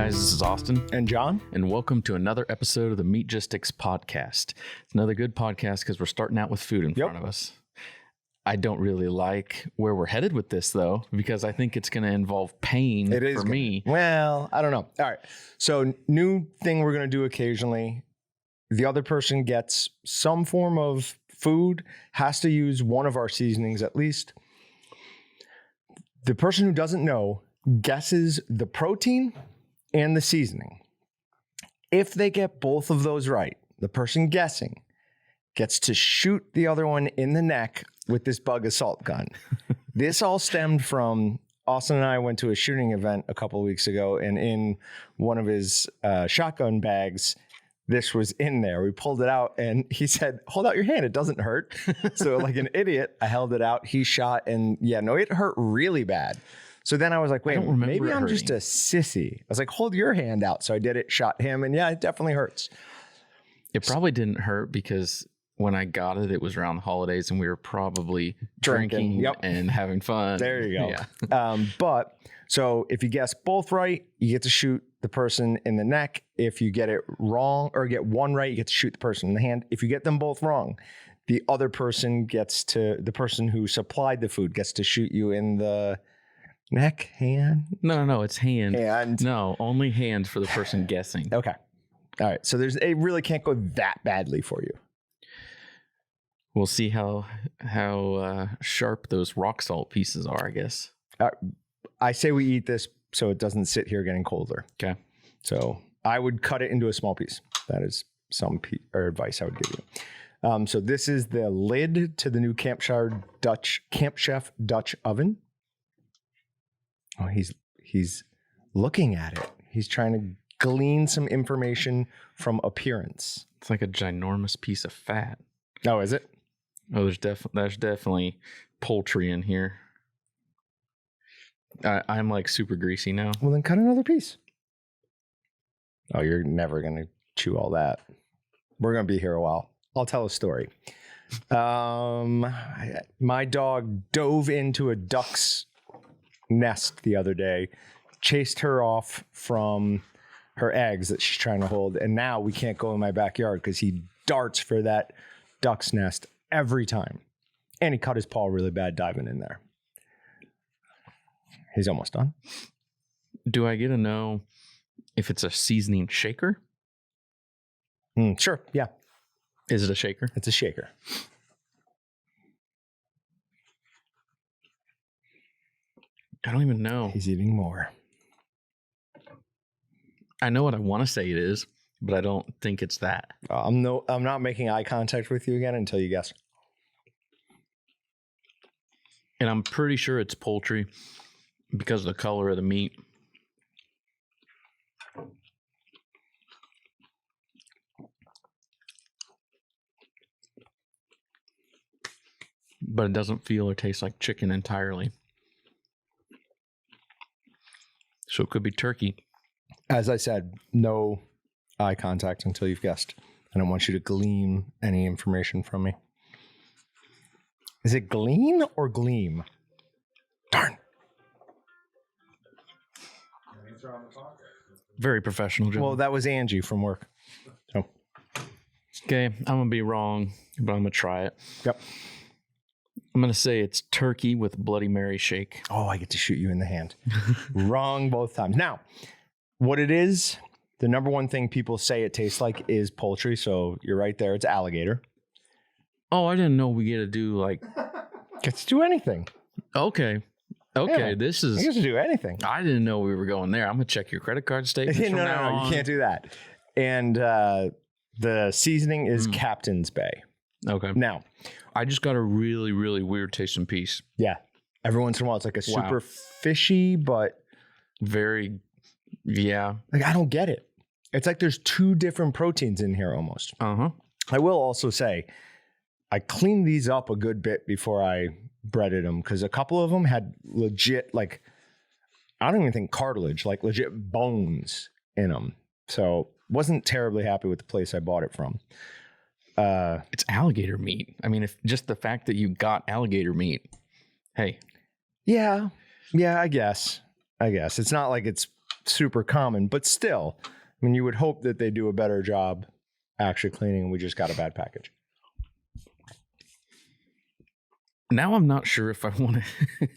guys, this is Austin. And John. And welcome to another episode of the Meatgistics podcast. It's another good podcast because we're starting out with food in front of us. I don't really like where we're headed with this, though, because I think it's going to involve pain for me. Well, I don't know. All right. So new thing we're going to do occasionally. The other person gets some form of food, has to use one of our seasonings at least. The person who doesn't know guesses the protein and the seasoning. If they get both of those right, the person guessing gets to shoot the other one in the neck with this bug assault gun. This all stemmed from Austin and I went to a shooting event a couple of weeks ago, and in one of his shotgun bags, this was in there. We pulled it out and he said, "Hold out your hand. It doesn't hurt." So like an idiot, I held it out. He shot and it hurt really bad. So then I was like, wait, maybe I'm just a sissy. I was like, hold your hand out. So I did it, shot him, and yeah, it definitely hurts. It probably didn't hurt because when I got it, it was around the holidays and we were probably drinking and having fun. There you go. Yeah. But so if you guess both right, you get to shoot the person in the neck. If you get it wrong or get one right, you get to shoot the person in the hand. If you get them both wrong, the other person the person who supplied the food gets to shoot you in the neck, hand? No, it's hand. Hand. No, only hand for the person guessing. Okay. All right. So it really can't go that badly for you. We'll see how sharp those rock salt pieces are, I guess. I say we eat this so it doesn't sit here getting colder. Okay. So I would cut it into a small piece. That is some advice I would give you. So this is the lid to the new Camp Chef Dutch oven. Oh, he's looking at it. He's trying to glean some information from appearance. It's like a ginormous piece of fat. Oh, is it? Oh, there's definitely poultry in here. I'm like super greasy now. Well, then cut another piece. Oh, you're never going to chew all that. We're going to be here a while. I'll tell a story. My dog dove into a duck's nest the other day, chased her off from her eggs that she's trying to hold, and now we can't go in my backyard because he darts for that duck's nest every time. And he cut his paw really bad diving in there. He's almost done. Do I get to know if it's a seasoning shaker? Sure, yeah. Is it a shaker? It's a shaker. I don't even know. He's eating more. I know what I want to say it is, but I don't think it's that. I'm not making eye contact with you again until you guess. And I'm pretty sure it's poultry because of the color of the meat. But it doesn't feel or taste like chicken entirely. So it could be turkey. As I said, no eye contact until you've guessed. I don't want you to glean any information from me. Is it glean or gleam? Darn. Very professional, John. Well, that was Angie from work. So. Okay, I'm going to be wrong, but I'm going to try it. Yep. I'm going to say it's turkey with Bloody Mary shake. Oh, I get to shoot you in the hand. Wrong both times. Now, what it is, the number one thing people say it tastes like is poultry. So you're right there. It's alligator. Oh, I didn't know we get to do like... Gets to do anything. Okay. Yeah, this is... You get to do anything. I didn't know we were going there. I'm going to check your credit card statements from now on. You can't do that. And the seasoning is Captain's Bay. Okay. Now... I just got a really, really weird tasting piece. Yeah. Every once in a while, it's like a super fishy, but... Very, yeah. Like, I don't get it. It's like there's two different proteins in here almost. Uh-huh. I will also say, I cleaned these up a good bit before I breaded them because a couple of them had legit, like, I don't even think cartilage, like legit bones in them. So wasn't terribly happy with the place I bought it from. It's alligator meat. I mean, if just the fact that you got alligator meat, hey. Yeah, I guess. It's not like it's super common, but still, I mean, you would hope that they do a better job actually cleaning, and we just got a bad package. Now I'm not sure if I want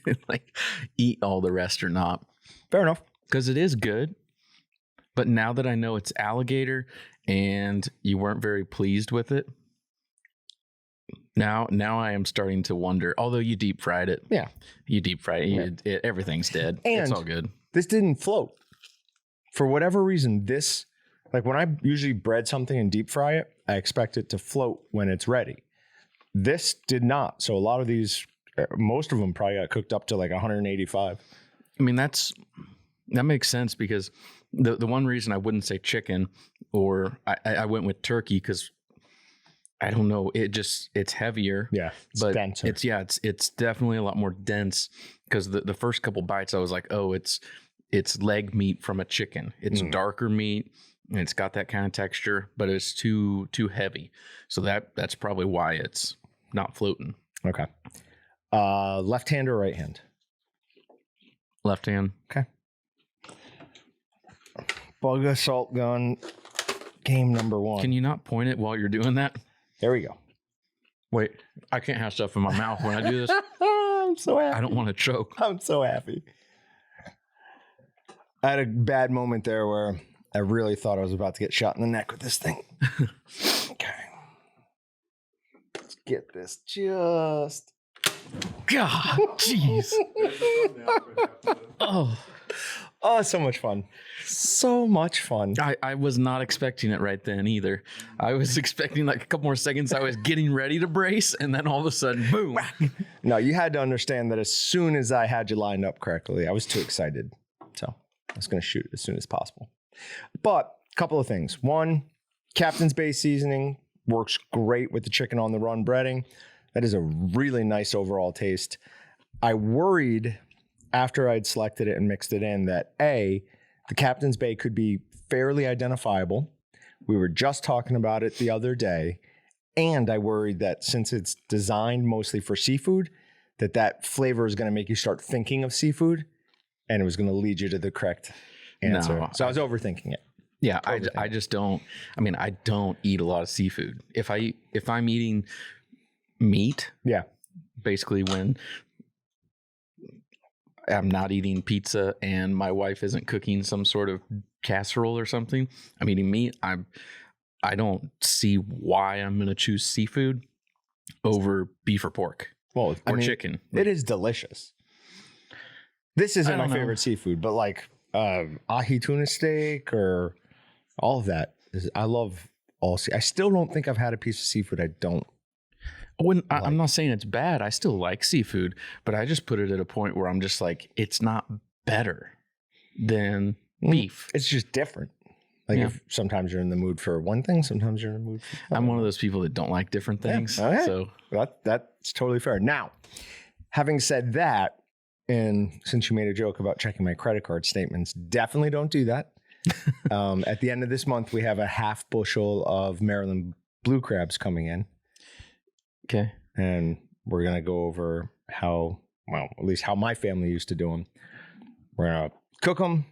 to like eat all the rest or not. Fair enough. Because it is good. But now that I know it's alligator and you weren't very pleased with it, now I am starting to wonder, although you deep fried it. Yeah. You deep fried it. Everything's dead. And it's all good. This didn't float. For whatever reason, this, like when I usually bread something and deep fry it, I expect it to float when it's ready. This did not. So a lot of these, most of them probably got cooked up to like 185. I mean, that makes sense because the one reason I wouldn't say chicken or I went with turkey because I don't know, it's heavier. Yeah, it's denser. It's definitely a lot more dense because the first couple bites I was like, oh, it's leg meat from a chicken. It's darker meat and it's got that kind of texture, but it's too heavy. So that's probably why it's not floating. Okay. Left hand or right hand? Left hand. Okay. Bug assault gun, game number 1. Can you not point it while you're doing that? There we go. Wait, I can't have stuff in my mouth when I do this. I'm so happy. I don't want to choke. I'm so happy. I had a bad moment there where I really thought I was about to get shot in the neck with this thing. Okay. Let's get this just... God, jeez. Oh, so much fun. So much fun. I was not expecting it right then either. I was expecting like a couple more seconds. I was getting ready to brace, and then all of a sudden, boom. No, you had to understand that as soon as I had you lined up correctly, I was too excited. So I was going to shoot as soon as possible. But a couple of things. One, Captain's Bay seasoning works great with the chicken on the run breading. That is a really nice overall taste. I worried after I'd selected it and mixed it in that the Captain's Bay could be fairly identifiable. We were just talking about it the other day. And I worried that since it's designed mostly for seafood, that flavor is going to make you start thinking of seafood and it was going to lead you to the correct answer. No, so I was overthinking it. Yeah, I just don't. I mean, I don't eat a lot of seafood. If I'm eating meat, basically when I'm not eating pizza and my wife isn't cooking some sort of casserole or something, I'm eating meat. I don't see why I'm going to choose seafood over beef or pork. Well, or chicken. It is delicious. This isn't my favorite seafood, but like ahi tuna steak or all of that. I love all. I still don't think I've had a piece of seafood I don't. I'm not saying it's bad. I still like seafood, but I just put it at a point where I'm just like, it's not better than beef. It's just different. Like if sometimes you're in the mood for one thing, sometimes you're in the mood for I'm one of those people that don't like different things. Yeah. Okay. So that's totally fair. Now, having said that, and since you made a joke about checking my credit card statements, definitely don't do that. At the end of this month, we have a half bushel of Maryland blue crabs coming in. Okay. And we're going to go over at least how my family used to do them. We're going to cook them,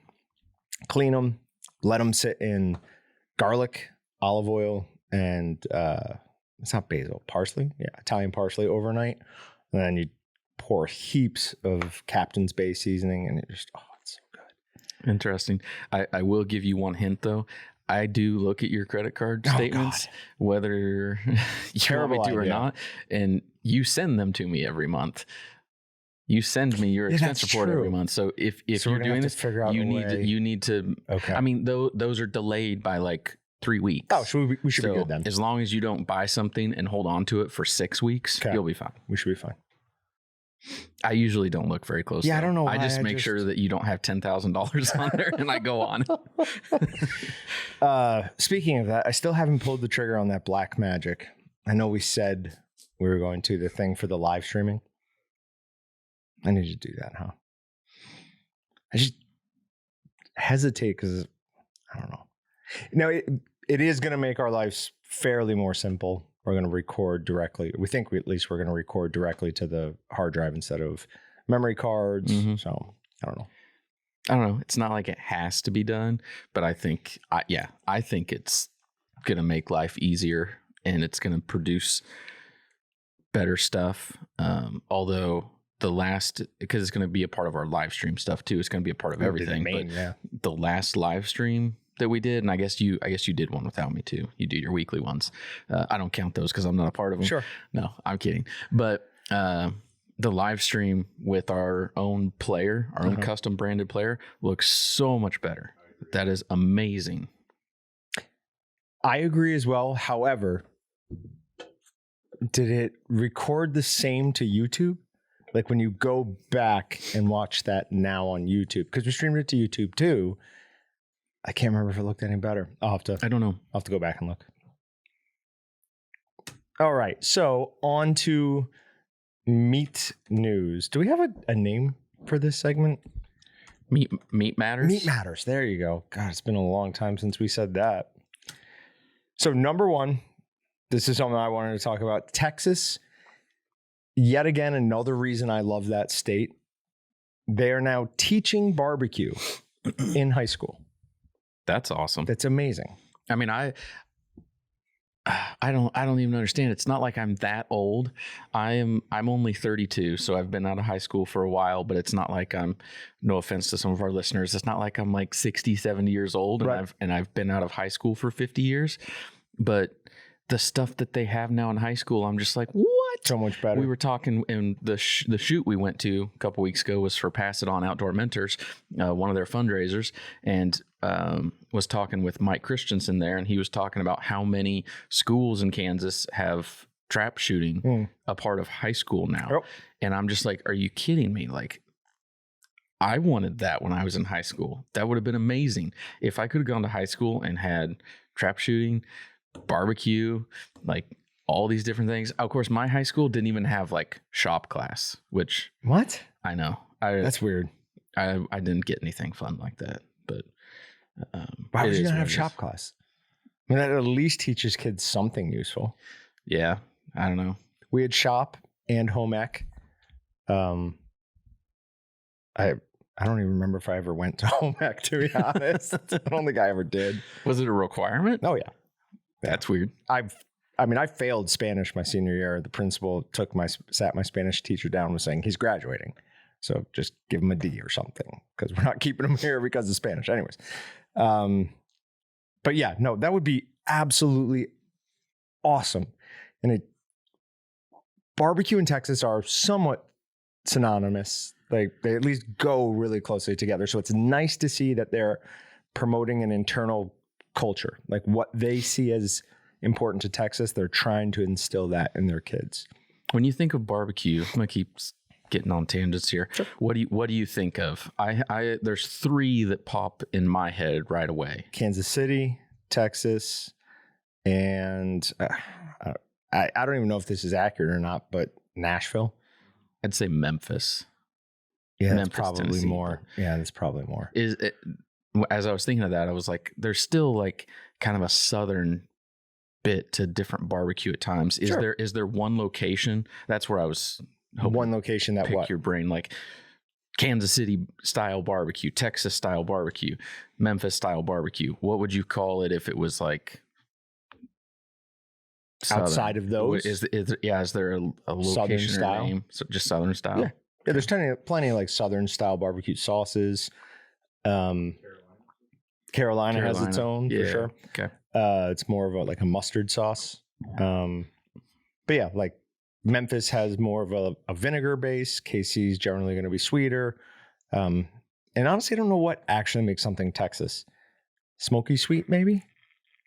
clean them, let them sit in garlic, olive oil, and it's not basil, parsley. Yeah, Italian parsley overnight. And then you pour heaps of Captain's Bay seasoning, and it's so good. Interesting. I will give you one hint, though. I do look at your credit card statements, whether you want me to or not, and you send them to me every month. You send me your expense report every month. So if you're doing this, you need to. Okay. I mean, those are delayed by like 3 weeks. Oh, so we should be good then. As long as you don't buy something and hold on to it for 6 weeks, you'll be fine. We should be fine. I usually don't look very close. Yeah, I don't know why. I just make sure that you don't have $10,000 on there, and I go on. Speaking of that, I still haven't pulled the trigger on that Black Magic. I know we said we were going to the thing for the live streaming. I need to do that, huh? I just hesitate because I don't know. No, it is going to make our lives fairly more simple. We're going to record directly. We think at least we're going to record directly to the hard drive instead of memory cards. Mm-hmm. So I don't know. I don't know. It's not like it has to be done, but I think it's going to make life easier and it's going to produce better stuff. Although because it's going to be a part of our live stream stuff too. It's going to be a part of everything. The last live stream that we did, and I guess you did one without me too. You do your weekly ones. I don't count those because I'm not a part of them. Sure. No, I'm kidding. But the live stream with our own player, our own custom branded player, looks so much better. That is amazing. I agree as well. However, did it record the same to YouTube? Like when you go back and watch that now on YouTube, because we streamed it to YouTube too. I can't remember if it looked any better. I don't know. I'll have to go back and look. All right. So on to meat news. Do we have a name for this segment? Meat Matters? Meat Matters. There you go. God, it's been a long time since we said that. So number one, this is something I wanted to talk about. Texas, yet again, another reason I love that state. They are now teaching barbecue in high school. That's awesome. That's amazing. I mean, I don't even understand. It's not like I'm that old. I'm only 32, so I've been out of high school for a while, but it's not like no offense to some of our listeners, it's not like I'm like 60, 70 years old and I've been out of high school for 50 years. But the stuff that they have now in high school, I'm just like, what? So much better. We were talking, and the shoot we went to a couple weeks ago was for Pass It On Outdoor Mentors, one of their fundraisers, and was talking with Mike Christensen there, and he was talking about how many schools in Kansas have trap shooting a part of high school now. Yep. And I'm just like, are you kidding me? Like, I wanted that when I was in high school. That would have been amazing. If I could have gone to high school and had trap shooting, barbecue, like all these different things. Of course, my high school didn't even have like shop class, which what? I know. That's weird. I didn't get anything fun like that, but why would you not have shop class? I mean, that at least teaches kids something useful. Yeah. I don't know. We had shop and home ec. I don't even remember if I ever went to home ec, to be honest. I don't think I ever did. Was it a requirement? Oh, yeah. That's weird. I failed Spanish my senior year. The principal sat my Spanish teacher down and was saying, he's graduating. So just give him a D or something because we're not keeping him here because of Spanish. Anyways. But yeah, no, that would be absolutely awesome. And barbecue and Texas are somewhat synonymous. Like they at least go really closely together. So it's nice to see that they're promoting an internal culture, like what they see as important to Texas. They're trying to instill that in their kids. When you think of barbecue, I'm gonna keep getting on tangents here. Sure. What do you think of? There's three that pop in my head right away. Kansas City, Texas, and I don't even know if this is accurate or not, but Nashville. I'd say Memphis. Yeah, Memphis, that's probably Tennessee. More. Yeah, that's probably more. As I was thinking of that, I was like, there's still like kind of a southern bit to different barbecue at times. Is there one location? That's where I was hoping. One location that pick your brain, like Kansas City style barbecue, Texas style barbecue, Memphis style barbecue. What would you call it if it was like southern? Outside of those? Is there a location southern style? Name? So just southern style? Yeah, there's plenty of like southern style barbecue sauces. Carolina has its own for sure. Okay. It's more of a mustard sauce. But yeah, like Memphis has more of a vinegar base. KC's generally going to be sweeter. And honestly, I don't know what actually makes something Texas. Smoky sweet, maybe? I'm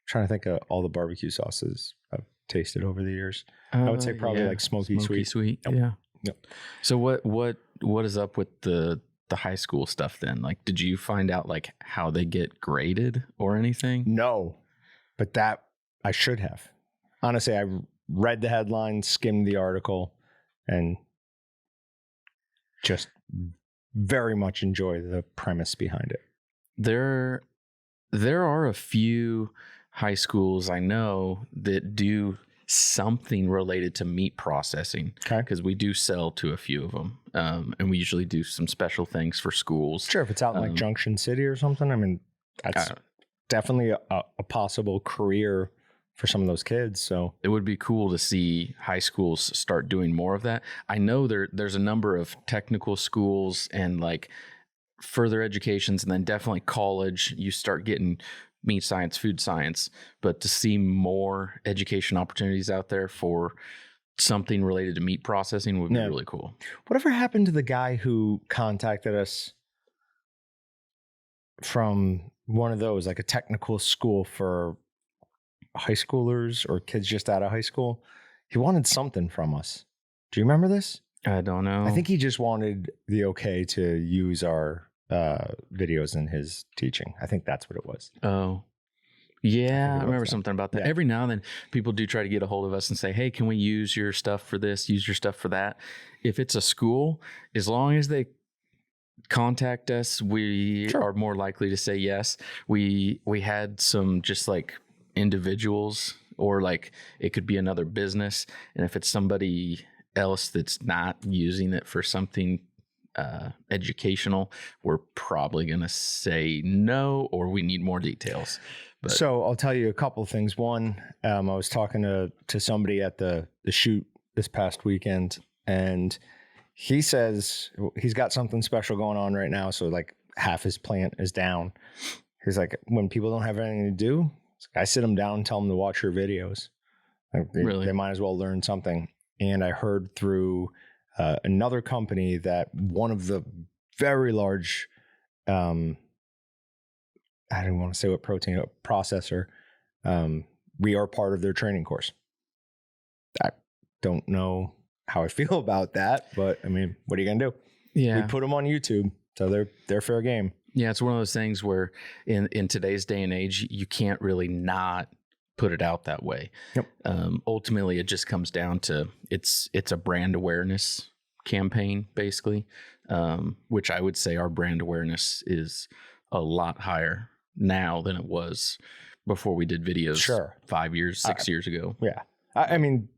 trying to think of all the barbecue sauces I've tasted over the years. I would say probably like smoky sweet. Yep. Yeah. Yep. So what is up with the high school stuff then? Like, did you find out like how they get graded or anything? No, but that I should have. Honestly, I read the headline, skimmed the article, and just very much enjoy the premise behind it. There are a few high schools I know that do something related to meat processing. Okay. Because we do sell to a few of them. And we usually do some special things for schools. Sure. If it's out in like Junction City or something, I mean, that's definitely a possible career for some of those kids. So it would be cool to see high schools start doing more of that. I know there's a number of technical schools and like further educations, and then definitely college. You start getting meat science, food science, but to see more education opportunities out there for something related to meat processing would be really cool. Whatever happened to the guy who contacted us from one of those, like a technical school for high schoolers or kids just out of high school? He wanted something from us. Do you remember this? I don't know. I think he just wanted the okay to use our videos in his teaching. I think that's what it was. Oh, yeah. I remember something about that. Yeah. Every now and then people do try to get a hold of us and say, hey, can we use your stuff for this? Use your stuff for that. If it's a school, as long as they contact us, we are more likely to say yes. We had some just like individuals, or like it could be another business, and if it's somebody else that's not using it for something educational, we're probably gonna say no, or we need more details. But so I'll tell you a couple of things. One, I was talking to somebody at the shoot this past weekend, and he says he's got something special going on right now. So like half his plant is down. He's like, when people don't have anything to do, I sit them down and tell them to watch your videos. Like they might as well learn something. And I heard through another company that one of the very large, I don't want to say what protein processor, we are part of their training course. I don't know how I feel about that, but I mean, what are you gonna do? Yeah, we put them on YouTube, so they're fair game. Yeah, it's one of those things where in today's day and age, you can't really not put it out that way. Yep. Ultimately, it just comes down to it's a brand awareness campaign, basically, which I would say our brand awareness is a lot higher now than it was before we did videos 5 years, 6 years ago. Yeah. I mean,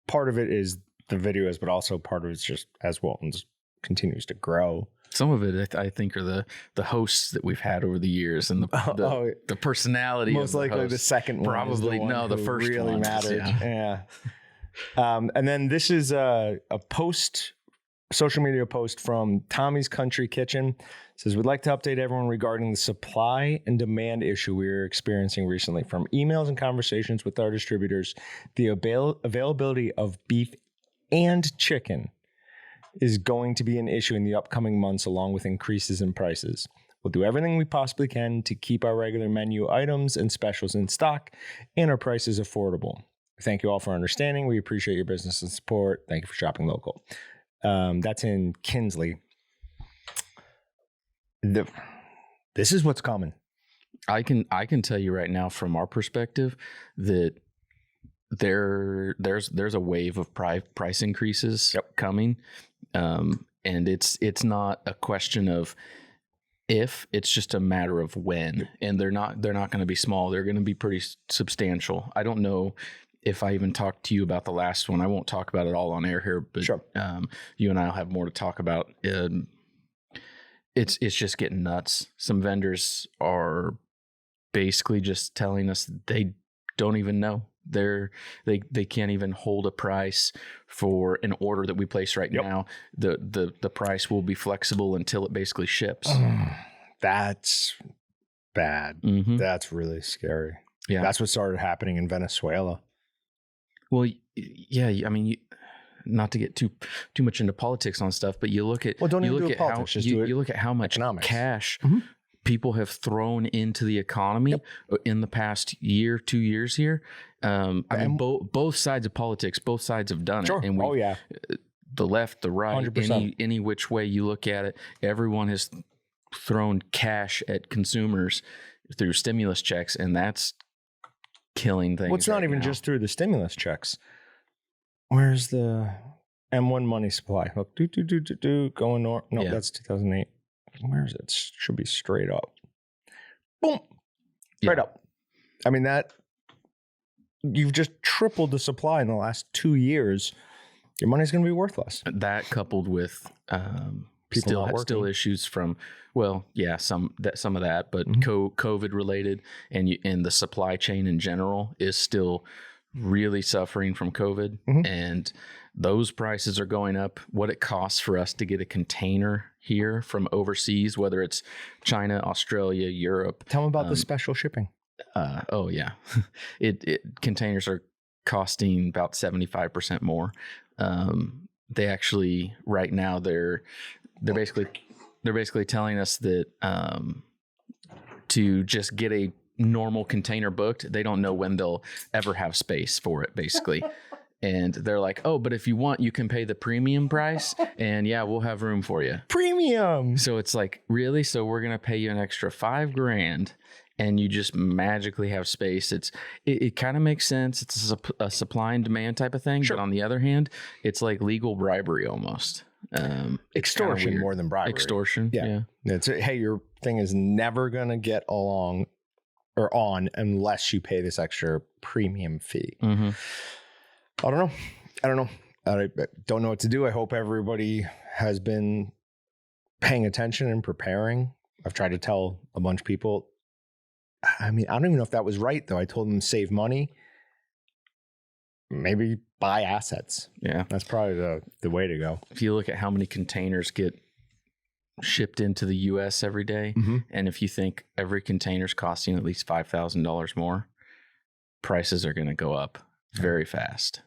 part of it is the videos, but also part of it's just as Walton's continues to grow. Some of it, I think, are the hosts that we've had over the years, and the personality. Most of likely host. The second one. Probably the first really one mattered. Yeah. And then this is a social media post from Tommy's Country Kitchen. It says, we'd like to update everyone regarding the supply and demand issue we are experiencing recently. From emails and conversations with our distributors, the availability of beef and chicken is going to be an issue in the upcoming months, along with increases in prices. We'll do everything we possibly can to keep our regular menu items and specials in stock and our prices affordable. Thank you all for understanding. We appreciate your business and support. Thank you for shopping local. That's in Kinsley. This is what's coming. I can tell you right now from our perspective that there's a wave of price increases coming. And it's not a question of if, it's just a matter of when. And they're not going to be small. They're going to be pretty substantial. I don't know if I even talked to you about the last one. I won't talk about it all on air here, but you and I'll have more to talk about. It's just getting nuts. Some vendors are basically just telling us they don't even know. They can't even hold a price for an order that we place right now. The price will be flexible until it basically ships. That's bad. Mm-hmm. That's really scary. Yeah, that's what started happening in Venezuela. Well, yeah. I mean, not to get too much into politics on stuff, but you look at you look at how much cash people have thrown into the economy in the past year, 2 years here. I mean, both sides of politics, both sides have done it. And the left, the right, 100%. any which way you look at it, everyone has thrown cash at consumers through stimulus checks, and that's killing things. Well, it's not even just through the stimulus checks. Where's the M1 money supply? Look, going north. No, that's 2008. Where is it? Should be straight up. Boom. Straight up. I mean, you've just tripled the supply in the last 2 years. Your money's going to be worthless. That coupled with People not working. still issues from, well, yeah, some of that, but COVID related and the supply chain in general is still really suffering from COVID, and those prices are going up. What it costs for us to get a container here from overseas, whether it's China, Australia, Europe. Tell them about the special shipping. Oh yeah, containers are costing about 75% more. They actually right now they're basically telling us that to just get a normal container booked, they don't know when they'll ever have space for it, basically. And they're like, oh, but if you want, you can pay the premium price, and yeah, we'll have room for you. Premium. So it's like, really? So we're gonna pay you an extra $5,000, and you just magically have space. It kind of makes sense. It's a supply and demand type of thing. Sure. But on the other hand, it's like legal bribery almost. Extortion more than bribery. Extortion. Yeah. It's hey, your thing is never gonna get along or on unless you pay this extra premium fee. Mm-hmm. I don't know. I don't know what to do. I hope everybody has been paying attention and preparing. I've tried to tell a bunch of people. I mean, I don't even know if that was right, though. I told them save money, maybe buy assets. Yeah. That's probably the way to go. If you look at how many containers get shipped into the U.S. every day, and if you think every container's costing at least $5,000 more, prices are going to go up very fast.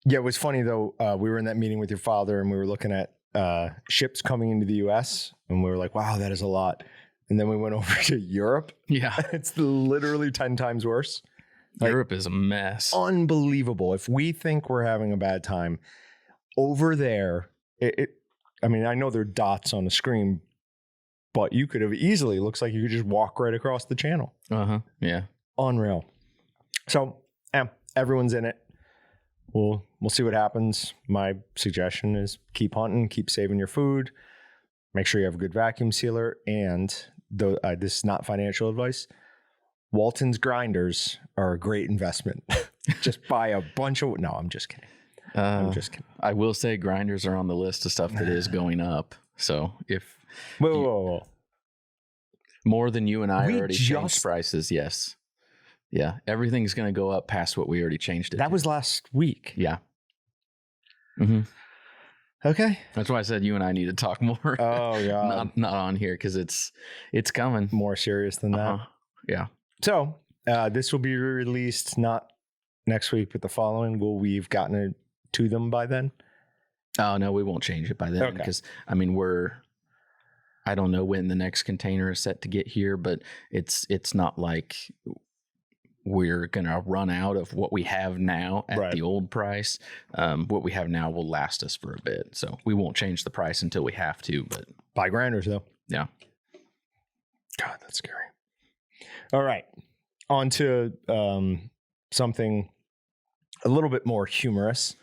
Yeah, it was funny, though. We were in that meeting with your father, and we were looking at ships coming into the U.S., and we were like, wow, that is a lot. And then we went over to Europe. Yeah. It's literally 10 times worse. Europe is a mess. Unbelievable. If we think we're having a bad time, over there, I mean, I know there are dots on the screen, but you could have easily, looks like you could just walk right across the channel. Yeah. Unreal. So, everyone's in it. We'll see what happens. My suggestion is keep hunting, keep saving your food. Make sure you have a good vacuum sealer. And though this is not financial advice, Walton's grinders are a great investment. Just buy a bunch of... No, I'm just kidding. I'm just kidding. I will say grinders are on the list of stuff that is going up. So if... Whoa. More than you and I already changed prices, yes. Yeah, everything's going to go up past what we already changed it. That was last week. Yeah. Okay. That's why I said you and I need to talk more. Oh, God. not on here because it's coming. More serious than that. Yeah. So this will be released not next week, but the following. Will we've gotten it to them by then? Oh, no, we won't change it by then because, I mean, I don't know when the next container is set to get here, but it's not like we're going to run out of what we have now at the old price. What we have now will last us for a bit. So we won't change the price until we have to, but buy grinders though. Yeah. God, that's scary. All right. On to something a little bit more humorous.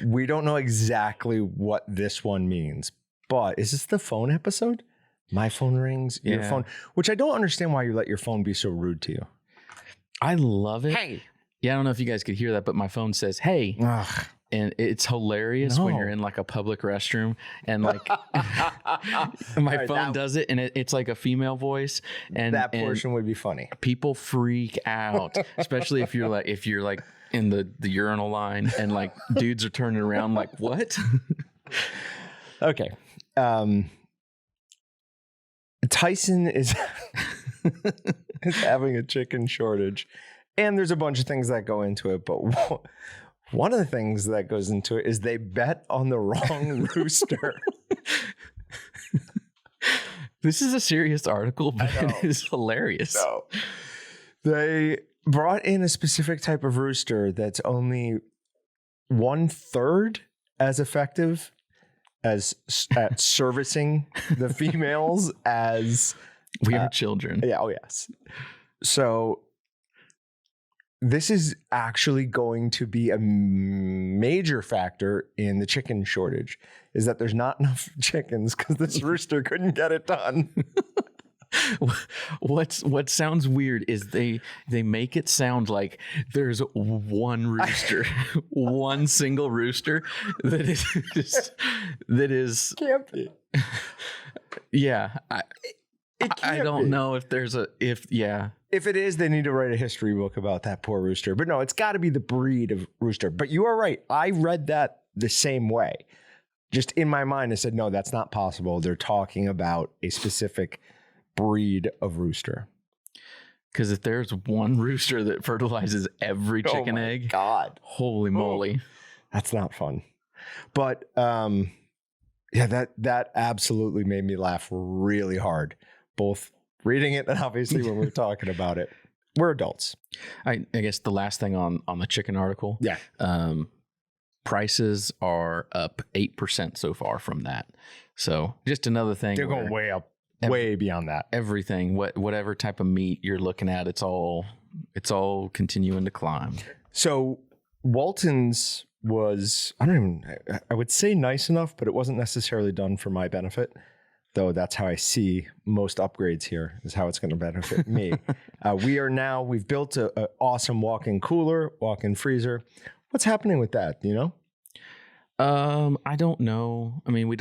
We don't know exactly what this one means, but is this the phone episode? My phone rings, your phone, which I don't understand why you let your phone be so rude to you. I love it. Hey. Yeah, I don't know if you guys could hear that, but my phone says, hey. Ugh. And it's hilarious when you're in like a public restroom and like my phone does it and it's like a female voice. And that portion would be funny. People freak out, especially if you're like in the urinal line and like dudes are turning around like, what? Okay. Tyson is having a chicken shortage, and there's a bunch of things that go into it, but one of the things that goes into it is they bet on the wrong rooster. This is a serious article, but it is hilarious. No. They brought in a specific type of rooster that's only 1/3 as effective at servicing the females as we are children. Yeah. Oh, yes. So this is actually going to be a major factor in the chicken shortage, is that there's not enough chickens because this rooster couldn't get it done. What sounds weird is they make it sound like there's one rooster, one single rooster that is Can't be. yeah. It I can't don't be. know if there's If it is, they need to write a history book about that poor rooster. But no, it's got to be the breed of rooster. But you are right. I read that the same way. Just in my mind, I said, no, that's not possible. They're talking about a specific breed of rooster. Because if there's one rooster that fertilizes every chicken egg, God, holy moly, that's not fun. But yeah, that absolutely made me laugh really hard, both reading it and obviously when we're talking about it. We're adults. I guess the last thing on the chicken article, Yeah. Prices are up 8% so far from that. So just another thing. They're going way up, way beyond that. Everything, whatever type of meat you're looking at, it's all continuing to climb. So Walton's was, I would say nice enough, but it wasn't necessarily done for my benefit. Though that's how I see most upgrades here, is how it's going to benefit me. We've built an awesome walk-in cooler, walk-in freezer. What's happening with that? Do you know? I don't know. I mean, we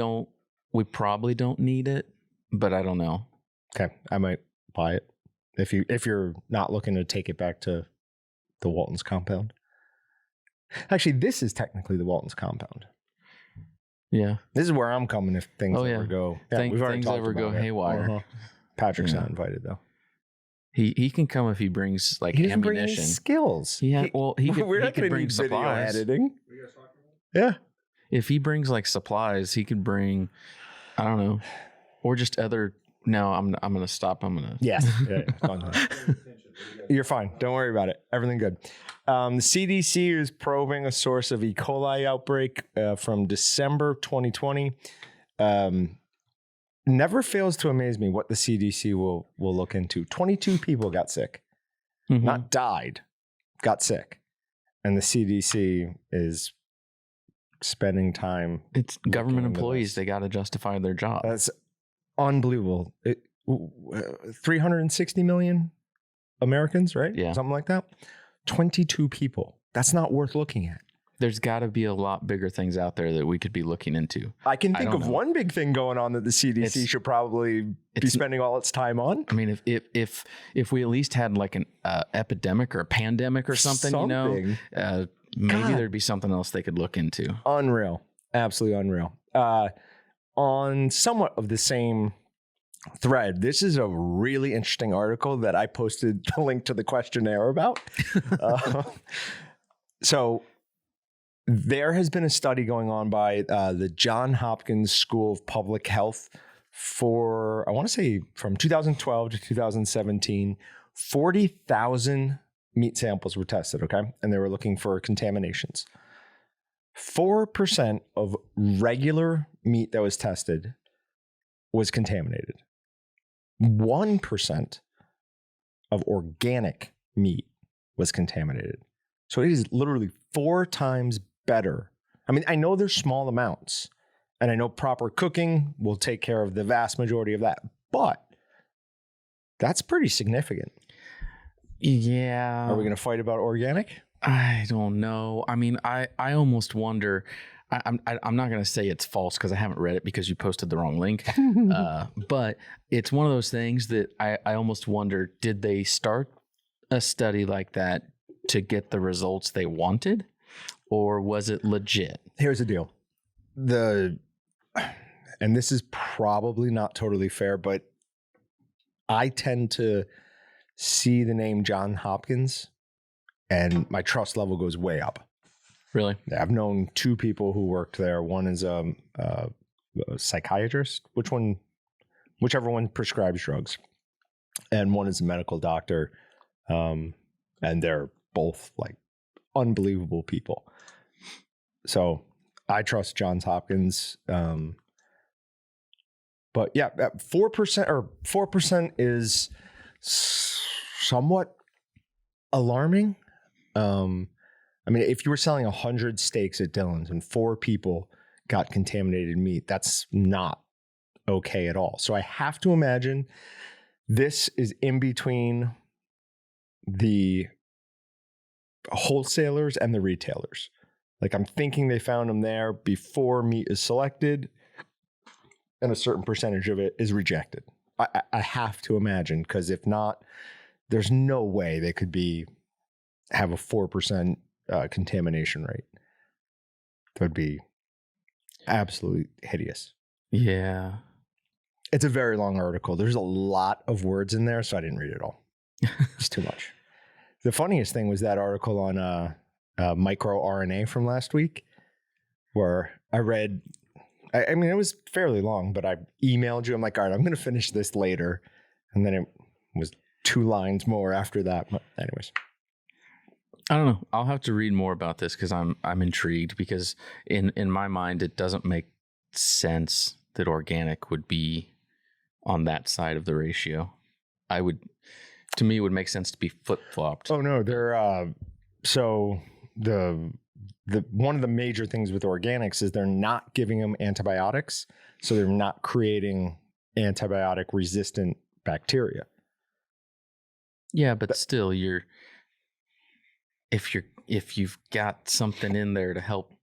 probably don't need it, but I don't know. Okay. I might buy it if you're not looking to take it back to the Walton's compound. Actually, this is technically the Walton's compound. Yeah. This is where I'm coming if things ever go. Yeah, we've already things ever go haywire. Uh-huh. Patrick's not invited though. He can come if he brings like he doesn't ammunition. Bring any skills. He could video bring supplies. editing. Yeah. If he brings like supplies, he could bring, I don't know, or just other. No, I'm gonna stop. Yes. Yeah. You're fine. Don't worry about it. Everything good. The CDC is probing a source of E. coli outbreak from December 2020. Never fails to amaze me what the CDC will look into. 22 people got sick, not died, got sick. And the CDC is spending time. It's government employees. They got to justify their job. That's unbelievable. 360 million Americans, right? Yeah. Something like that. 22 people. That's not worth looking at. There's got to be a lot bigger things out there that we could be looking into. I can think of one big thing going on that the CDC should probably be spending all its time on. I mean, if we at least had like an epidemic or a pandemic or something, maybe there'd be something else they could look into. Unreal. Absolutely unreal. On somewhat of the same thread, this is a really interesting article that I posted the link to the questionnaire about. So there has been a study going on by the Johns Hopkins School of Public Health for, I want to say from 2012 to 2017, 40,000 meat samples were tested, okay? And they were looking for contaminations. 4% of regular meat that was tested was contaminated. 1% of organic meat was contaminated. So it is literally 4 times better. I mean, I know there's small amounts, and I know proper cooking will take care of the vast majority of that, but that's pretty significant. Yeah. Are we going to fight about organic? I don't know. I mean, I almost wonder. I'm not going to say it's false because I haven't read it because you posted the wrong link. But it's one of those things that I almost wonder, did they start a study like that to get the results they wanted, or was it legit? Here's the deal. And this is probably not totally fair, but I tend to see the name Johns Hopkins and my trust level goes way up. Really? I've known 2 people who worked there. One is a psychiatrist, whichever one prescribes drugs, and one is a medical doctor. And they're both like unbelievable people. So I trust Johns Hopkins. But yeah, 4% is somewhat alarming. I mean, if you were selling 100 steaks at Dillon's and 4 people got contaminated meat, that's not okay at all. So I have to imagine this is in between the wholesalers and the retailers. Like, I'm thinking they found them there before meat is selected, and a certain percentage of it is rejected. I have to imagine, because if not, there's no way they could have a 4% contamination rate. That would be absolutely hideous. Yeah. It's a very long article. There's a lot of words in there, so I didn't read it all. It's too much. The funniest thing was that article on microRNA from last week, where I read, I mean, it was fairly long, but I emailed you. I'm like, all right, I'm going to finish this later. And then it was 2 lines more after that. But anyways. I don't know. I'll have to read more about this because I'm intrigued, because in my mind, it doesn't make sense that organic would be on that side of the ratio. To me, it would make sense to be flip-flopped. Oh no, they're so the one of the major things with organics is they're not giving them antibiotics, so they're not creating antibiotic resistant bacteria. Yeah, but still, if you've got something in there to help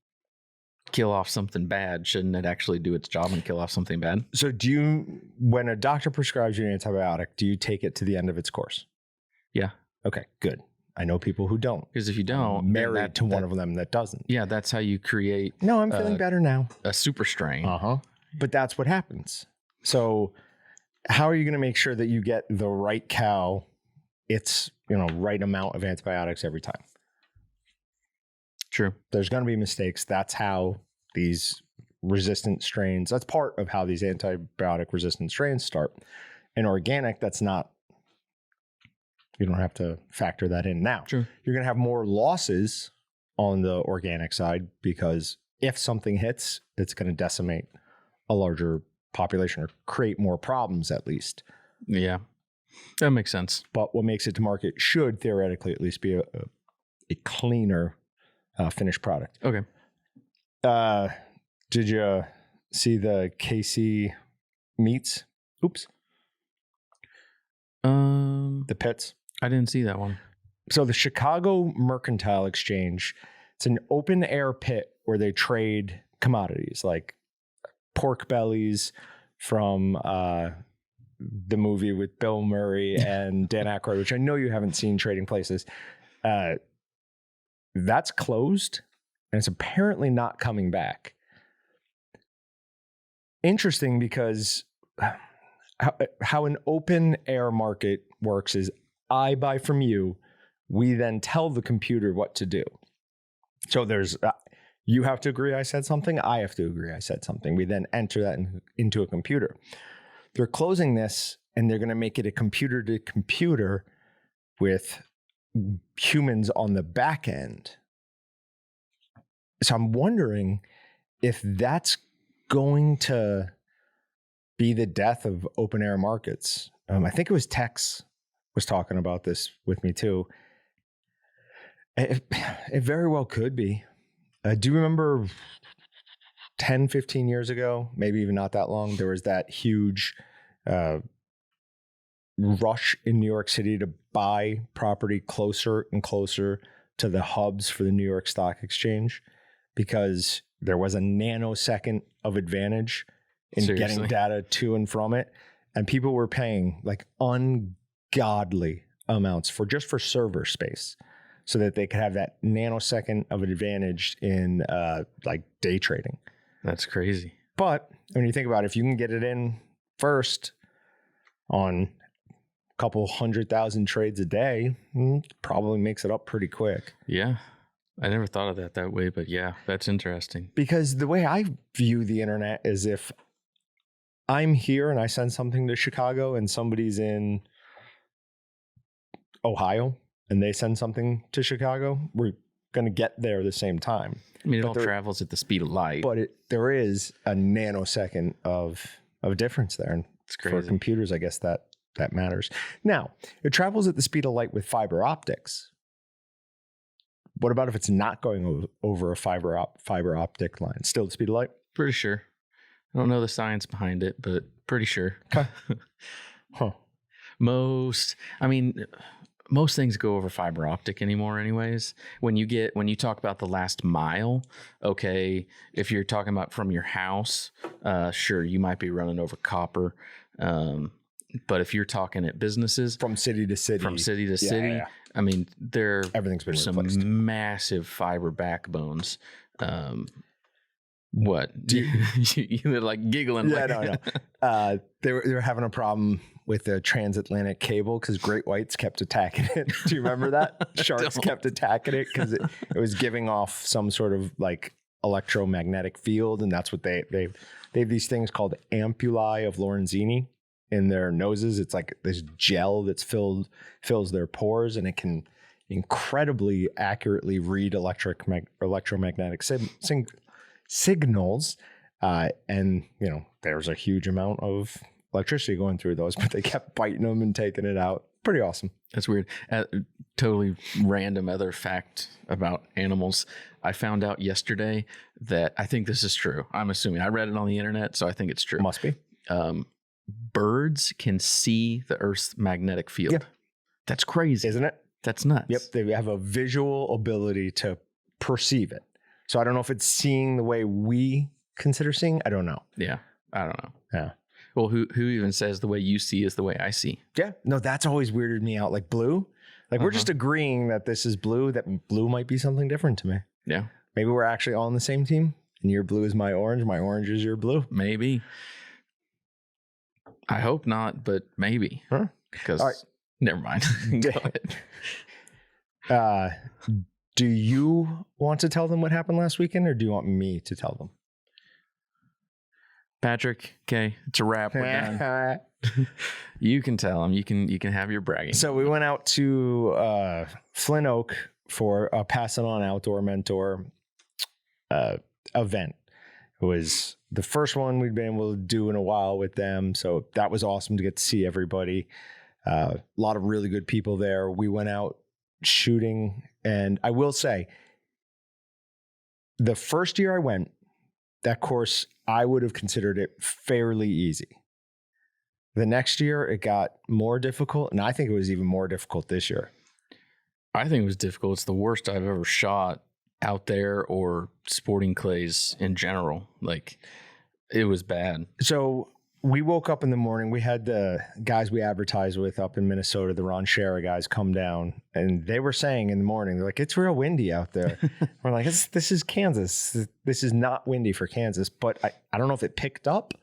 kill off something bad, shouldn't it actually do its job and kill off something bad? So when a doctor prescribes you an antibiotic, do you take it to the end of its course? Yeah. Okay, good. I know people who don't. Because if you don't, I'm married to one of them that doesn't. Yeah, that's how you create. No, I'm feeling better now. A super strain. But that's what happens. So how are you going to make sure that you get the right cow, its right amount of antibiotics every time? True. There's going to be mistakes. That's how these resistant strains, that's part of how these antibiotic resistant strains start. In organic, that's not, you don't have to factor that in now. True. You're going to have more losses on the organic side, because if something hits, it's going to decimate a larger population or create more problems at least. Yeah, that makes sense. But what makes it to market should theoretically at least be a cleaner finished product. Okay. Did you see the KC meats? Oops. The pits. I didn't see that one. So the Chicago Mercantile Exchange, it's an open air pit where they trade commodities like pork bellies from the movie with Bill Murray and Dan Aykroyd, which I know you haven't seen, Trading Places. That's closed, and it's apparently not coming back. Interesting, because how an open air market works is I buy from you, we then tell the computer what to do. So there's you have to agree I said something, I have to agree I said something. We then enter that into a computer. They're closing this, and they're going to make it a computer to computer with humans on the back end. So I'm wondering if that's going to be the death of open air markets. I think it was Tex was talking about this with me too. It very well could be. Do you remember 10, 15 years ago, maybe even not that long, there was that huge rush in New York City to buy property closer and closer to the hubs for the New York Stock Exchange, because there was a nanosecond of advantage in getting data to and from it. And people were paying like ungodly amounts for server space so that they could have that nanosecond of an advantage in like day trading. That's crazy. But when you think about it, if you can get it in first on a couple 100,000 trades a day, probably makes it up pretty quick. Yeah. I never thought of that way, but yeah, that's interesting. Because the way I view the internet is, if I'm here and I send something to Chicago and somebody's in Ohio and they send something to Chicago, we're going to get there the same time. I mean, it all travels at the speed of light. But there is a nanosecond of difference there. And it's crazy. For computers, I guess that matters. Now, it travels at the speed of light with fiber optics. What about if it's not going over a fiber optic line? Still the speed of light? Pretty sure. I don't know the science behind it, but pretty sure. Okay. Huh. Most things go over fiber optic anymore anyways. When you talk about the last mile, okay, if you're talking about from your house, sure, you might be running over copper. But if you're talking at businesses from city to city, yeah. I mean, everything's been some replaced. Massive fiber backbones. What? You're like giggling. Yeah, no. They were having a problem with the transatlantic cable because great whites kept attacking it. Do you remember that? Sharks kept attacking it because it was giving off some sort of like electromagnetic field, and that's what they have these things called ampullae of Lorenzini in their noses. It's like this gel that's fills their pores, and it can incredibly accurately read electromagnetic signals. And there's a huge amount of electricity going through those, but they kept biting them and taking it out. Pretty awesome. That's weird. Totally random other fact about animals. I found out yesterday that I think this is true. I'm assuming I read it on the internet, so I think it's true. Must be. Birds can see the Earth's magnetic field. Yeah. That's crazy. Isn't it? That's nuts. Yep. They have a visual ability to perceive it. So I don't know if it's seeing the way we consider seeing. I don't know. Yeah. I don't know. Yeah. Well, who even says the way you see is the way I see? Yeah. No, that's always weirded me out. Like blue. Like we're just agreeing that this is blue, that blue might be something different to me. Yeah. Maybe we're actually all on the same team and your blue is my orange is your blue. Maybe. I hope not, but maybe. Huh? Because all right. Never mind. Go ahead. Do you want to tell them what happened last weekend, or do you want me to tell them? Patrick, okay, it's a wrap. We're done. You can tell them. You can have your bragging. So we went out to Flint Oak for a Pass It On Outdoor Mentor event. It was the first one we'd been able to do in a while with them, so that was awesome to get to see everybody. A lot of really good people there. We went out shooting, and I will say, the first year I went, that course, I would have considered it fairly easy. The next year, it got more difficult, and I think it was even more difficult this year. I think it was difficult. It's the worst I've ever shot out there or sporting clays in general. Like, it was bad. So we woke up in the morning. We had the guys we advertise with up in Minnesota, the Ron Shera guys, come down, and they were saying in the morning, they're like, it's real windy out there. We're like, this is Kansas. This is not windy for Kansas, but I don't know if it picked up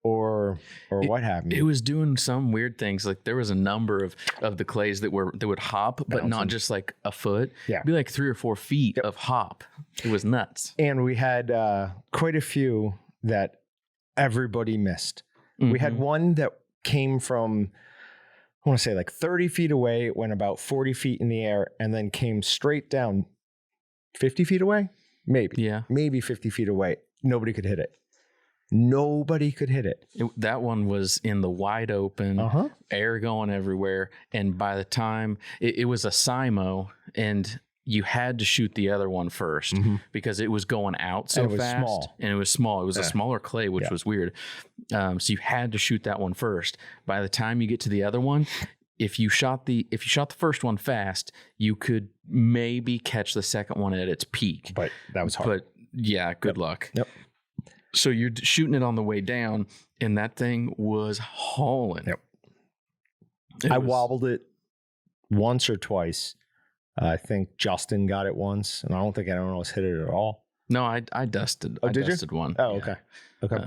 or what happened. It was doing some weird things. Like there was a number of the clays that would hop, but not just like a foot. Yeah. It'd be like 3 or 4 feet of hop. It was nuts. And we had quite a few that everybody missed. Mm-hmm. We had one that came from, I want to say like 30 feet away. It went about 40 feet in the air and then came straight down 50 feet away. Maybe. Yeah. Maybe 50 feet away. Nobody could hit it. Nobody could hit it. That one was in the wide open, air going everywhere. And by the time it was a SIMO, and you had to shoot the other one first because it was going out so fast. Small. And it was small. It was a smaller clay, which was weird. So you had to shoot that one first. By the time you get to the other one, if you shot the first one fast, you could maybe catch the second one at its peak. But that was hard. But yeah, good luck. Yep. So you're shooting it on the way down, and that thing was hauling. Yep. I wobbled it once or twice. I think Justin got it once, and I don't think anyone else hit it at all. No, I dusted. Oh, I dusted one. Oh, yeah. Okay.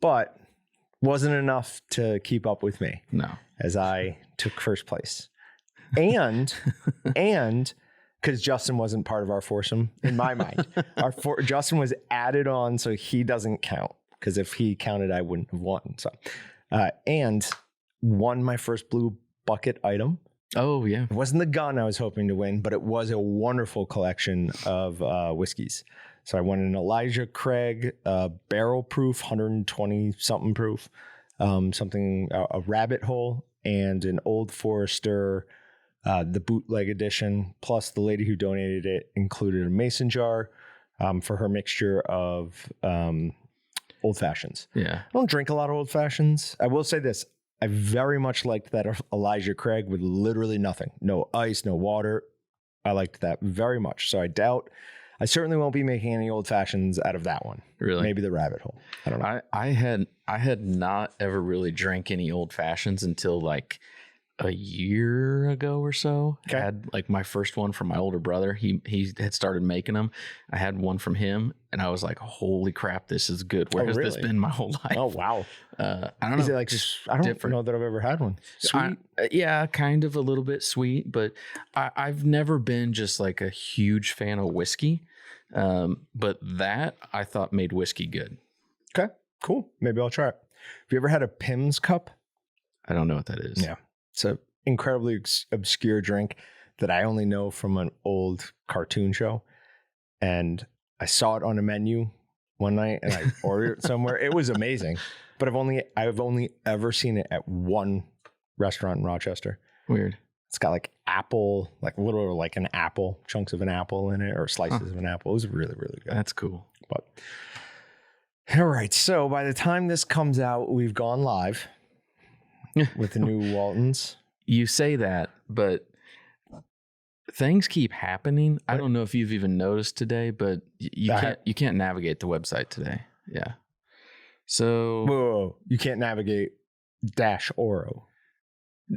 But wasn't enough to keep up with me. No. As I took first place. And because Justin wasn't part of our foursome, in my mind. Justin was added on, so he doesn't count. Because if he counted, I wouldn't have won. So, and won my first blue bucket item. Oh, yeah. It wasn't the gun I was hoping to win, but it was a wonderful collection of whiskeys. So I won an Elijah Craig barrel proof, 120-something proof, a rabbit hole, and an Old Forester, the bootleg edition. Plus, the lady who donated it included a mason jar for her mixture of old fashions. Yeah. I don't drink a lot of old fashions. I will say this. I very much liked that Elijah Craig with literally nothing. No ice, no water. I liked that very much. So I certainly won't be making any old fashions out of that one. Really? Maybe the rabbit hole. I don't know. I had not ever really drank any old fashions until like a year ago or so. Okay. I had like my first one from my older brother. He had started making them. I had one from him, and I was like, "Holy crap, this is good! Where has this been my whole life?" Oh wow! I don't know. Is it like just? I don't different. know that I've ever had one. Sweet. Yeah, kind of a little bit sweet, but I've never been just like a huge fan of whiskey. But that I thought made whiskey good. Okay, cool. Maybe I'll try it. Have you ever had a Pimm's cup? I don't know what that is. Yeah. It's an incredibly obscure drink that I only know from an old cartoon show. And I saw it on a menu one night and I ordered it somewhere. It was amazing. But I've only ever seen it at one restaurant in Rochester. Weird. It's got like apple, like literally like an apple, chunks of an apple in it or slices of an apple. It was really, really good. That's cool. But all right. So by the time this comes out, we've gone live with the new Waltons. You say that, but things keep happening. I don't know if you've even noticed today, but you can't navigate the website today. Yeah. So whoa, you can't navigate -oro.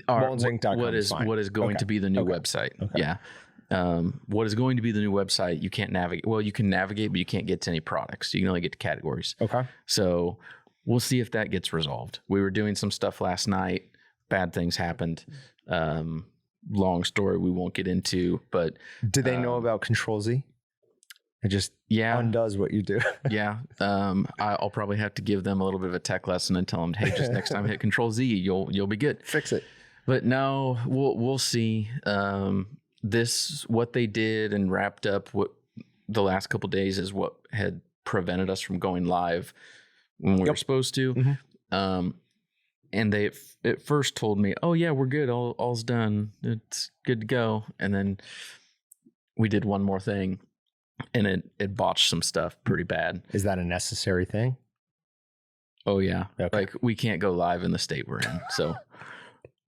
What is going to be the new website? Okay. Yeah. What is going to be the new website? You can't navigate. Well, you can navigate, but you can't get to any products. You can only get to categories. Okay. So we'll see if that gets resolved. We were doing some stuff last night. Bad things happened. Long story we won't get into, but did they know about Control Z? It just undoes what you do. Yeah. I'll probably have to give them a little bit of a tech lesson and tell them, hey, just next time hit Control Z, you'll be good. Fix it. But no, we'll see. What they did and wrapped up what the last couple of days is what had prevented us from going live when we were supposed to. Mm-hmm. And they at first told me, "Oh yeah, we're good. All's done. It's good to go." And then we did one more thing, and it botched some stuff pretty bad. Is that a necessary thing? Oh yeah, okay. Like we can't go live in the state we're in, so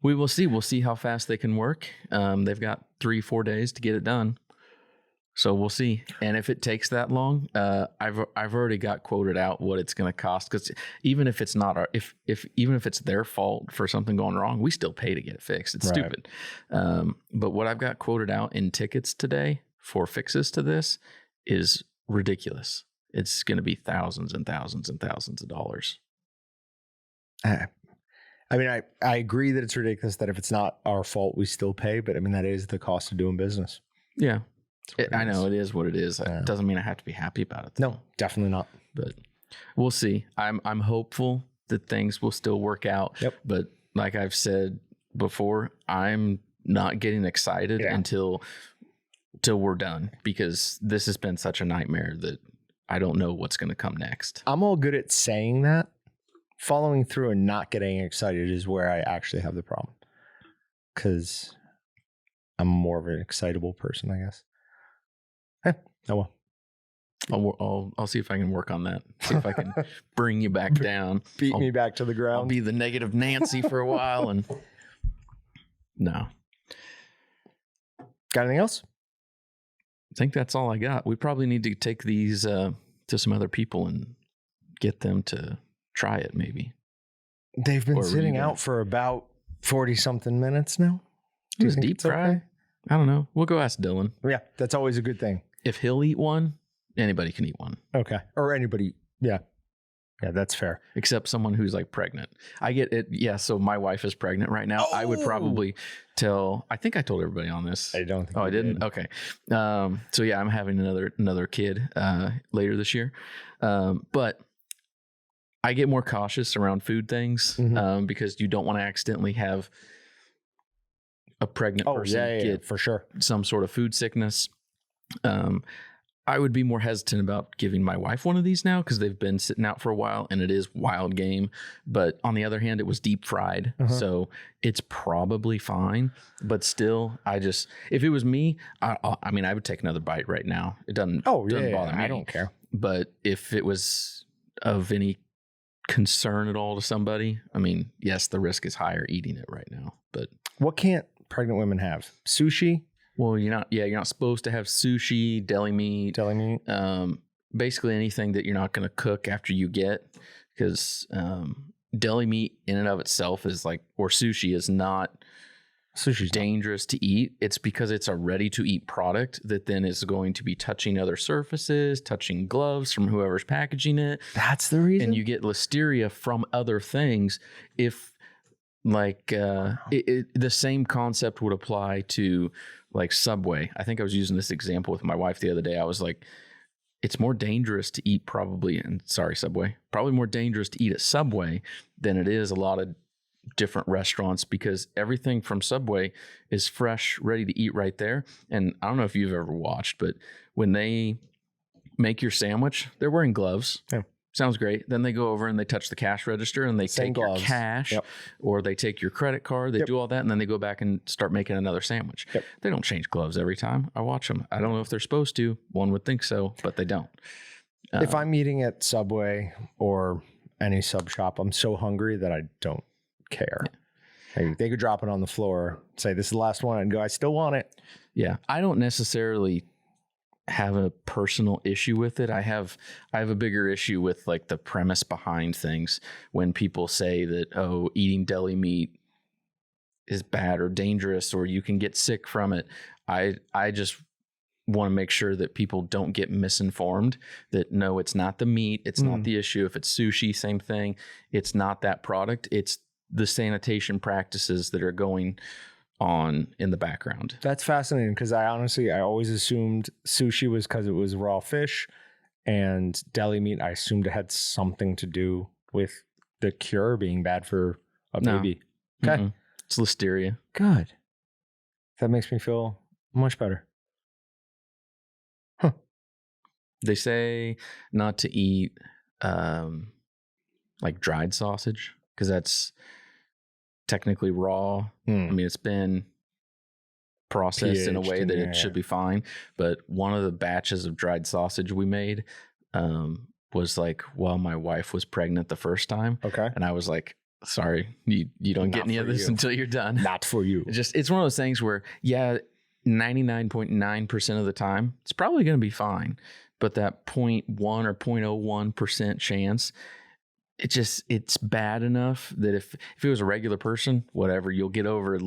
we will see. We'll see how fast they can work. They've got 3-4 days to get it done. So we'll see. And if it takes that long, I've already got quoted out what it's going to cost. Because even if it's not even if it's their fault for something going wrong, we still pay to get it fixed. It's stupid. But what I've got quoted out in tickets today for fixes to this is ridiculous. It's going to be thousands and thousands and thousands of dollars. I mean, I agree that it's ridiculous that if it's not our fault, we still pay. But I mean, that is the cost of doing business. Yeah. I know it is what it is. It doesn't mean I have to be happy about it, though. No, definitely not. But we'll see. I'm hopeful that things will still work out. Yep. But like I've said before, I'm not getting excited until we're done, because this has been such a nightmare that I don't know what's going to come next. I'm all good at saying that. Following through and not getting excited is where I actually have the problem, because I'm more of an excitable person, I guess. Oh well. I'll see if I can work on that. See if I can bring you back down. Beat me back to the ground. I'll be the negative Nancy for a while. And no. Got anything else? I think that's all I got. We probably need to take these to some other people and get them to try it, maybe. They've been sitting out for about 40 something minutes now. Do you think deep fry? Okay? I don't know. We'll go ask Dylan. Yeah, that's always a good thing. If he'll eat one, anybody can eat one. Okay. Or anybody. Yeah. Yeah, that's fair. Except someone who's like pregnant. I get it. Yeah. So my wife is pregnant right now. Oh! I would probably I think I told everybody on this. I don't think I didn't. Okay. So yeah, I'm having another kid later this year. But I get more cautious around food things because you don't want to accidentally have a pregnant person get for sure some sort of food sickness. I would be more hesitant about giving my wife one of these now because they've been sitting out for a while and it is wild game. But on the other hand, it was deep fried. So it's probably fine. But still, if it was me, I mean, I would take another bite right now. It doesn't bother me. I don't care. But if it was of any concern at all to somebody. I mean, yes, the risk is higher eating it right now, but what can't pregnant women have? Sushi? Well, you're not supposed to have sushi, deli meat. Basically anything that you're not going to cook after you get, because deli meat in and of itself is or sushi is not dangerous to eat. It's because it's a ready-to-eat product that then is going to be touching other surfaces, touching gloves from whoever's packaging it. That's the reason? And you get listeria from other things. If the same concept would apply to Subway. I think I was using this example with my wife the other day. I was like, it's more dangerous to eat probably more dangerous to eat at Subway than it is a lot of different restaurants, because everything from Subway is fresh, ready to eat right there. And I don't know if you've ever watched, but when they make your sandwich, they're wearing gloves. Yeah. Sounds great. Then they go over and they touch the cash register and they take your cash, or they take your credit card. They do all that, and then they go back and start making another sandwich. Yep. They don't change gloves every time. I watch them. I don't know if they're supposed to. One would think so, but they don't. If I'm eating at Subway or any sub shop, I'm so hungry that I don't care. Yeah. Hey, they could drop it on the floor, say this is the last one, and go, I still want it. Yeah. I don't necessarily have a personal issue with it. I have a bigger issue with the premise behind things when people say that, eating deli meat is bad or dangerous or you can get sick from it. I just want to make sure that people don't get misinformed, that no, it's not the meat. It's not the issue. If it's sushi, same thing. It's not that product. It's the sanitation practices that are going on in the background. That's fascinating, because I always assumed sushi was because it was raw fish, and deli meat, I assumed it had something to do with the cure being bad for a baby. Okay. Mm-mm. It's listeria. Good. That makes me feel much better. Huh. They say not to eat dried sausage, because that's technically raw. I mean, it's been processed in a way that it should be fine. But one of the batches of dried sausage we made was while my wife was pregnant the first time. Okay. And I was like, sorry, you don't get any of this until you're done. Not for you. It's one of those things where, 99.9% of the time, it's probably going to be fine. But that 0.1 or 0.01% chance, it's bad enough that if it was a regular person, whatever, you'll get over it.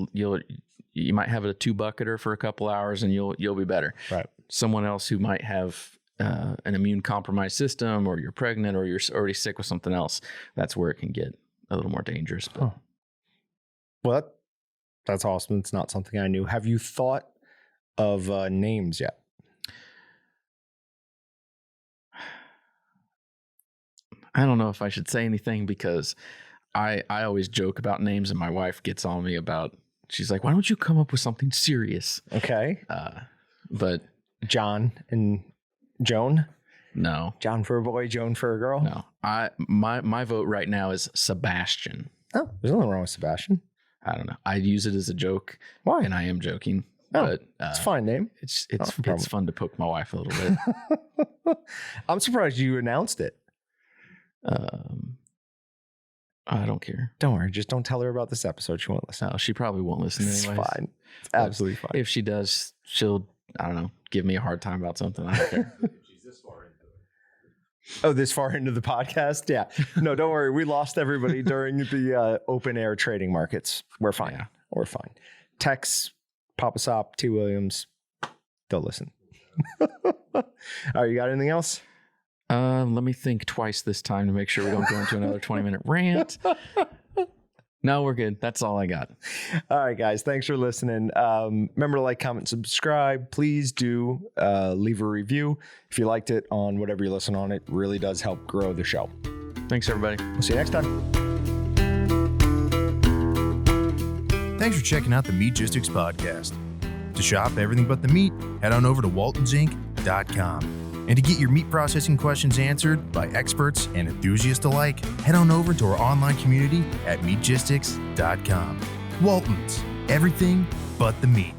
You might have a 2-bucketer for a couple hours and you'll be better. Right. Someone else who might have an immune compromised system, or you're pregnant, or you're already sick with something else, that's where it can get a little more dangerous. But. Well, that's awesome. It's not something I knew. Have you thought of names yet? I don't know if I should say anything, because I always joke about names, and my wife gets on me about, she's like, why don't you come up with something serious? Okay. But John and Joan? No. John for a boy, Joan for a girl? No. My vote right now is Sebastian. Oh, there's nothing wrong with Sebastian. I don't know. I use it as a joke. Why? And I am joking. Oh, but it's a fine name. It's fun to poke my wife a little bit. I'm surprised you announced it. I don't care. Don't worry. Just don't tell her about this episode. She won't listen. No, she probably won't listen anyways. It's fine. It's absolutely fine. If she does, she'll, I don't know, give me a hard time about something. I don't care. She's this far into it. Oh, this far into the podcast? Yeah. No, don't worry. We lost everybody during the open air trading markets. We're fine. Yeah. We're fine. Tex, Papa Sop, T. Williams, they'll listen. All right. You got anything else? Let me think twice this time to make sure we don't go into another 20-minute rant. No, we're good. That's all I got. All right, guys. Thanks for listening. Remember to like, comment, subscribe. Please do leave a review if you liked it on whatever you listen on. It really does help grow the show. Thanks, everybody. We'll see you next time. Thanks for checking out the Meatgistics podcast. To shop everything but the meat, head on over to waltonsinc.com. And to get your meat processing questions answered by experts and enthusiasts alike, head on over to our online community at meatgistics.com. Waltons, everything but the meat.